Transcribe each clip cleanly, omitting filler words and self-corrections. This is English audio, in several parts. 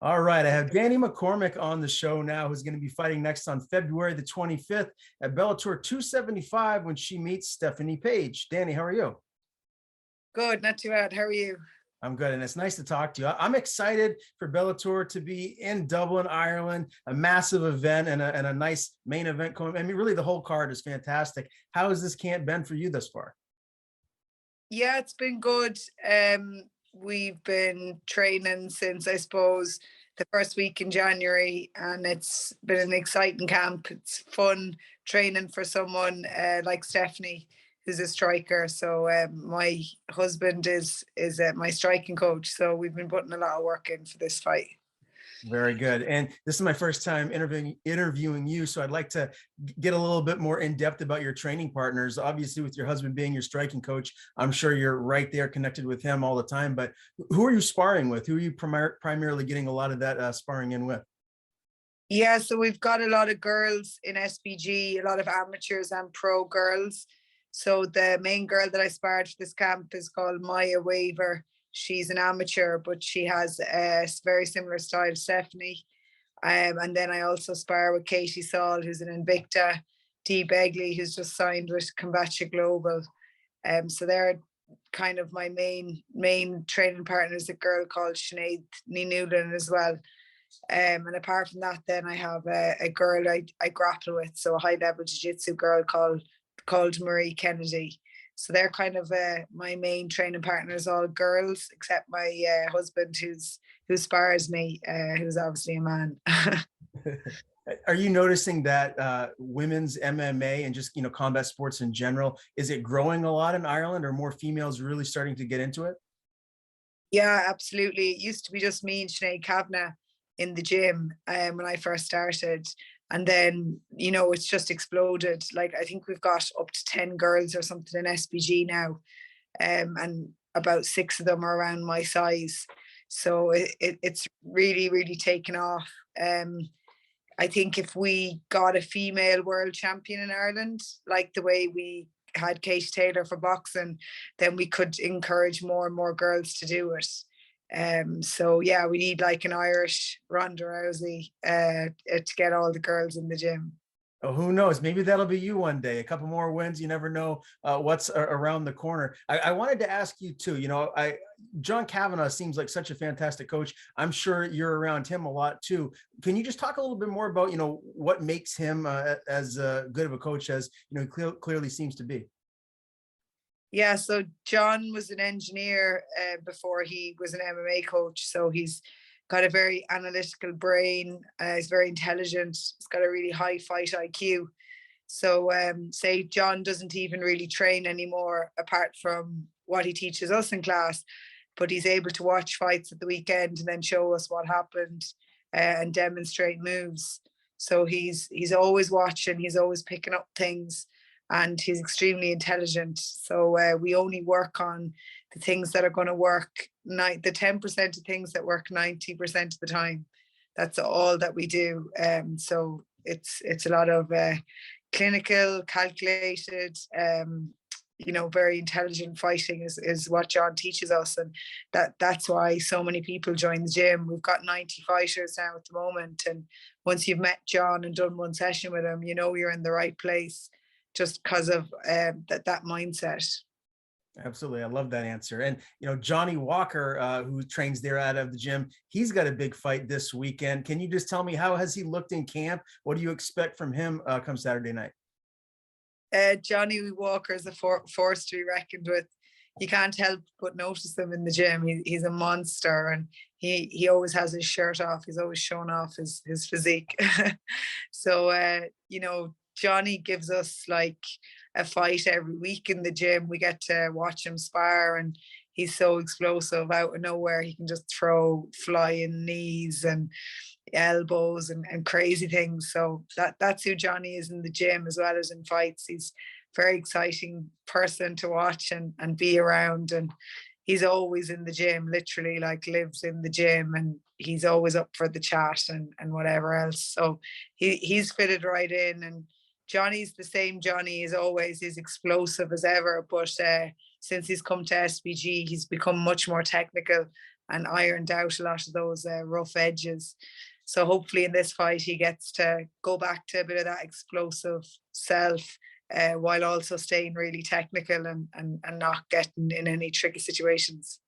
All right, I have Danni McCormack on the show now, who's going to be fighting next on February the 25th at Bellator 275 when she meets Stephanie Page. Danni, how are you? Good, not too bad. How are you? I'm good, and it's nice to talk to you. I'm excited for Bellator to be in Dublin, Ireland, a massive event and a nice main event coming. I mean, really, the whole card is fantastic. How has this camp been for you thus far? Yeah, it's been good. We've been training since I suppose the first week in January, and it's been an exciting camp. It's fun training for someone like Stephanie, who's a striker. So my husband is my striking coach. So we've been putting a lot of work in for this fight. Very good. And this is my first time interviewing you, so I'd like to get a little bit more in depth about your training partners. Obviously, with your husband being your striking coach, I'm sure you're right there connected with him all the time. But who are you sparring with? Who are you primarily getting a lot of that sparring in with? Yeah, so we've got a lot of girls in SBG, a lot of amateurs and pro girls. So the main girl that I sparred for this camp is called Maya Waver. She's an amateur, but she has a very similar style to Stephanie. And then I also spar with Katie Saul, who's an Invicta, Dee Begley, who's just signed with Combatia Global. So they're kind of my main training partners, a girl called Sinead Newland as well. And apart from that, then I have a girl I grapple with, so a high level jiu-jitsu girl called Marie Kennedy. So they're kind of my main training partners, all girls, except my husband, who spars me, who's obviously a man. Are you noticing that women's MMA and just combat sports in general, is it growing a lot in Ireland? Or more females really starting to get into it? Yeah, absolutely. It used to be just me and Sinead Kavanagh in the gym when I first started. And then, it's just exploded. Like, I think we've got up to 10 girls or something in SBG now. And about 6 of them are around my size. So it's really, really taken off. I think if we got a female world champion in Ireland, like the way we had Kate Taylor for boxing, then we could encourage more and more girls to do it. So yeah, we need like an Irish Ronda Rousey to get all the girls in the gym. Oh, who knows? Maybe that'll be you one day. A couple more wins. You never know what's around the corner. I wanted to ask you too. John Kavanagh seems like such a fantastic coach. I'm sure you're around him a lot too. Can you just talk a little bit more about what makes him as good of a coach as clearly seems to be? Yeah, so John was an engineer before he was an MMA coach. So he's got a very analytical brain. He's very intelligent. He's got a really high fight IQ. So say John doesn't even really train anymore apart from what he teaches us in class, but he's able to watch fights at the weekend and then show us what happened and demonstrate moves. So he's always watching, he's always picking up things, and he's extremely intelligent. So we only work on the things that are going to work, the 10% of things that work 90% of the time. That's all that we do. So it's a lot of clinical, calculated, very intelligent fighting is what John teaches us, and that's why so many people join the gym. We've got 90 fighters now at the moment, and once you've met John and done one session with him, you're in the right place, just because of that mindset. Absolutely. I love that answer. And, Johnny Walker, who trains there out of the gym, he's got a big fight this weekend. Can you just tell me, how has he looked in camp? What do you expect from him come Saturday night? Johnny Walker is a force to be reckoned with. You can't help but notice him in the gym. He's a monster, and he always has his shirt off. He's always showing off his physique. So, Johnny gives us like a fight every week in the gym. We get to watch him spar, and he's so explosive. Out of nowhere, he can just throw flying knees and elbows and crazy things. So that's who Johnny is in the gym as well as in fights. He's a very exciting person to watch and be around, and he's always in the gym, literally like lives in the gym, and he's always up for the chat and whatever else. So he's fitted right in, and Johnny's the same Johnny as always. He's explosive as ever, but since he's come to SBG, he's become much more technical and ironed out a lot of those rough edges. So hopefully in this fight he gets to go back to a bit of that explosive self, while also staying really technical and not getting in any tricky situations.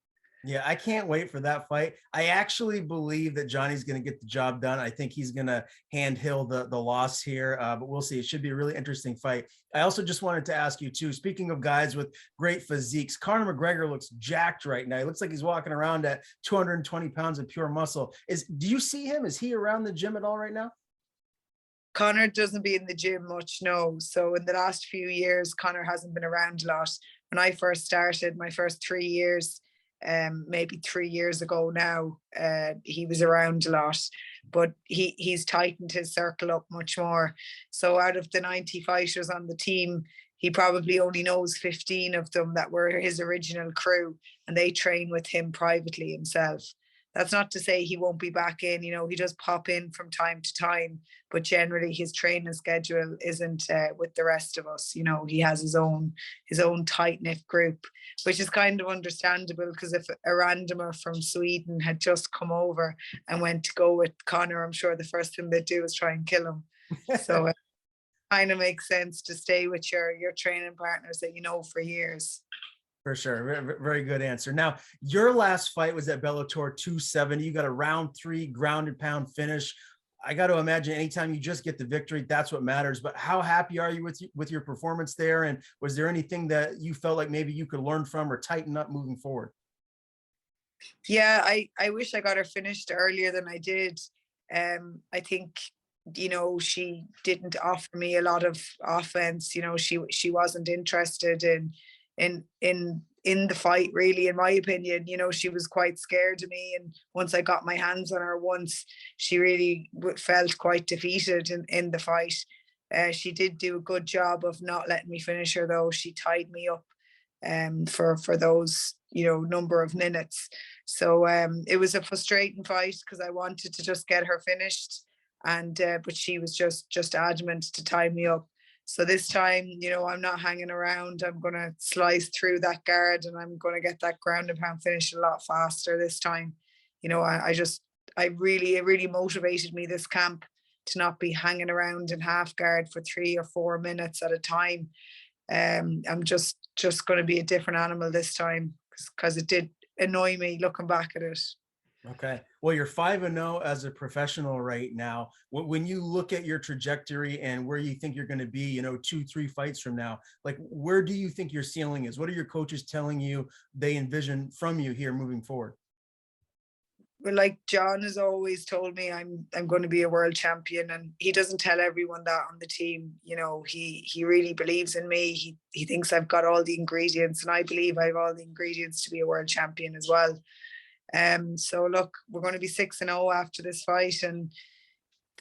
Yeah, I can't wait for that fight. I actually believe that Johnny's going to get the job done. I think he's going to handhill the loss here, but we'll see. It should be a really interesting fight. I also just wanted to ask you too, speaking of guys with great physiques, Conor McGregor looks jacked right now. He looks like he's walking around at 220 pounds of pure muscle. Do you see him? Is he around the gym at all right now? Conor doesn't be in the gym much, no. So in the last few years, Conor hasn't been around a lot. When I first started, my first 3 years, maybe 3 years ago now, he was around a lot, but he's tightened his circle up much more. So out of the 90 fighters on the team, he probably only knows 15 of them that were his original crew, and they train with him privately himself. That's not to say he won't be back in, he does pop in from time to time, but generally his training schedule isn't with the rest of us. He has his own tight-knit group, which is kind of understandable, because if a randomer from Sweden had just come over and went to go with Conor, I'm sure the first thing they'd do is try and kill him. So it kind of makes sense to stay with your training partners that you know for years. For sure. Very, very good answer. Now, your last fight was at Bellator 270. You got a round 3 grounded pound finish. I got to imagine anytime you just get the victory, that's what matters. But how happy are you with your performance there? And was there anything that you felt like maybe you could learn from or tighten up moving forward? Yeah, I wish I got her finished earlier than I did. I think, she didn't offer me a lot of offense. She wasn't interested in the fight, really, in my opinion. She was quite scared of me, and once I got my hands on her once, she really felt quite defeated in the fight. She did do a good job of not letting me finish her, though. She tied me up for those number of minutes. So it was a frustrating fight, because I wanted to just get her finished, and but she was just adamant to tie me up. So this time, I'm not hanging around. I'm going to slice through that guard, and I'm going to get that ground and pound finish a lot faster this time. It really motivated me this camp to not be hanging around in half guard for 3 or 4 minutes at a time. I'm just going to be a different animal this time, because it did annoy me looking back at it. Okay. Well, you're 5-0 as a professional right now. When you look at your trajectory and where you think you're going to be, 2-3 fights from now, like, where do you think your ceiling is? What are your coaches telling you they envision from you here moving forward? Well, like John has always told me, I'm going to be a world champion, and he doesn't tell everyone that on the team. He really believes in me. He thinks I've got all the ingredients, and I believe I have all the ingredients to be a world champion as well. So look, we're going to be 6-0 after this fight, and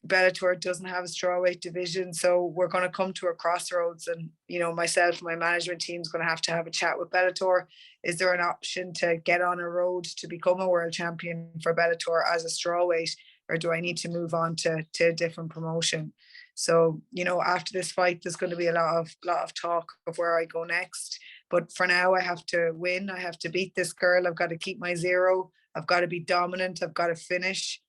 Bellator doesn't have a strawweight division, so we're going to come to a crossroads, and myself and my management team is going to have a chat with Bellator. Is there an option to get on a road to become a world champion for Bellator as a strawweight, or do I need to move on to a different promotion? So after this fight, there's going to be a lot of talk of where I go next. But for now, I have to win. I have to beat this girl. I've got to keep my 0. I've got to be dominant. I've got to finish.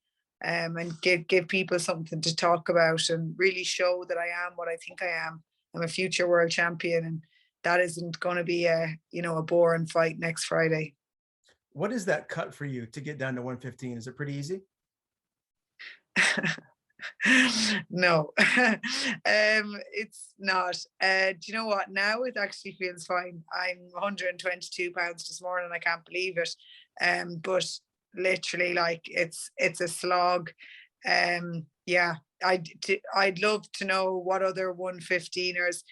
And give people something to talk about, and really show that I am what I think I am. I'm a future world champion, and that isn't going to be a boring fight next Friday. What is that cut for you to get down to 115? Is it pretty easy? No, it's not. Do you know what? Now it actually feels fine. I'm 122 pounds this morning. I can't believe it. But literally, like, it's a slog. Yeah, I'd love to know what other 115ers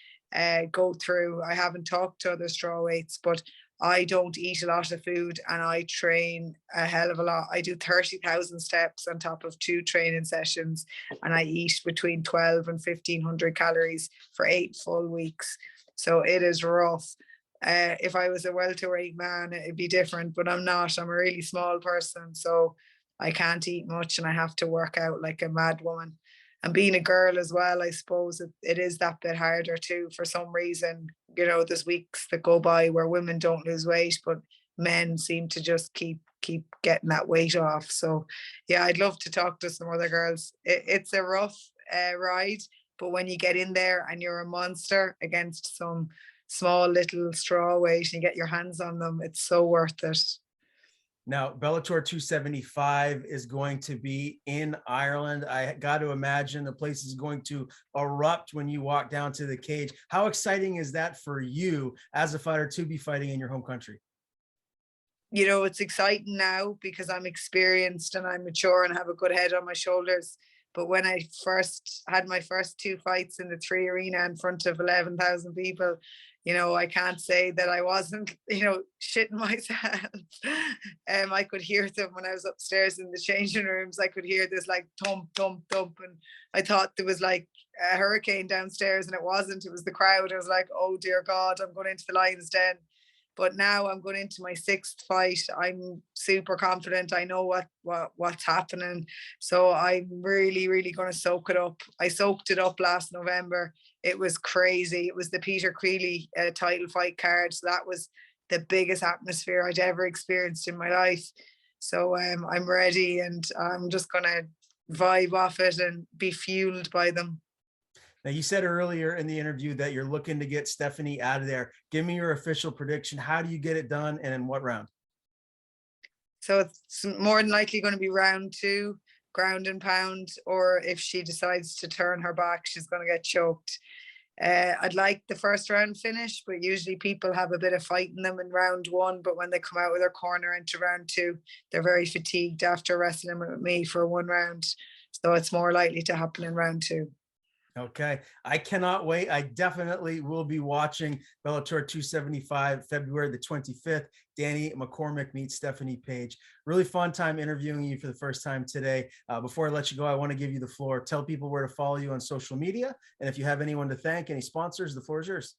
go through. I haven't talked to other strawweights, but I don't eat a lot of food, and I train a hell of a lot. I do 30,000 steps on top of 2 training sessions, and I eat between 12 and 1,500 calories for 8 full weeks. So it is rough. If I was a welterweight man, it'd be different, but I'm not. I'm a really small person, so I can't eat much, and I have to work out like a mad woman. And being a girl as well, I suppose it is that bit harder too. For some reason, there's weeks that go by where women don't lose weight, but men seem to just keep keep getting that weight off. So yeah, I'd love to talk to some other girls. It's a rough ride, but when you get in there and you're a monster against some small little straw weight and you get your hands on them, it's so worth it. Now, Bellator 275 is going to be in Ireland. I got to imagine the place is going to erupt when you walk down to the cage. How exciting is that for you as a fighter to be fighting in your home country? You know, it's exciting now because I'm experienced and I'm mature and have a good head on my shoulders. But when I first had my first two fights in the Three Arena in front of 11,000 people, you know, I can't say that I wasn't, you know, shitting myself. I could hear them when I was upstairs in the changing rooms. I could hear this like thump, thump, thump. And I thought there was like a hurricane downstairs, and it wasn't. It was the crowd. I was like, oh, dear God, I'm going into the lion's den. But now I'm going into my sixth fight. I'm super confident. I know what's happening. So I'm really, really going to soak it up. I soaked it up last November. It was crazy. It was the Peter Creeley title fight card. So that was the biggest atmosphere I'd ever experienced in my life. So I'm ready, and I'm just going to vibe off it and be fueled by them. Now, you said earlier in the interview that you're looking to get Stephanie out of there. Give me your official prediction. How do you get it done, and in what round? So it's more than likely going to be round 2, ground and pound, or if she decides to turn her back, she's going to get choked. I'd like the first round finish, but usually people have a bit of fight in them in round 1. But when they come out of their corner into round 2, they're very fatigued after wrestling with me for 1 round. So it's more likely to happen in round 2. Okay. I cannot wait. I definitely will be watching Bellator 275, February the 25th. Danni McCormack meets Stephanie Page. Really fun time interviewing you for the first time today. Before I let you go, I want to give you the floor. Tell people where to follow you on social media. And if you have anyone to thank, any sponsors, the floor is yours.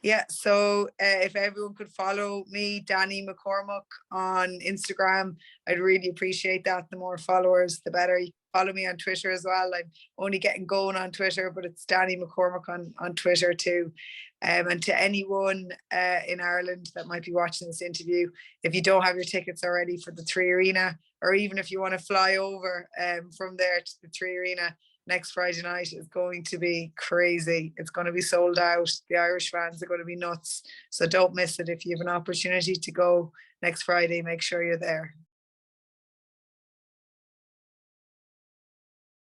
Yeah, so if everyone could follow me, Danni McCormack, on Instagram, I'd really appreciate that. The more followers, the better. You can follow me on Twitter as well. I'm only getting going on Twitter, but it's Danni McCormack on Twitter too. And to anyone in Ireland that might be watching this interview, if you don't have your tickets already for the Three Arena, or even if you want to fly over from there to the Three Arena, next Friday night is going to be crazy. It's going to be sold out. The Irish fans are going to be nuts. So don't miss it. If you have an opportunity to go next Friday, make sure you're there.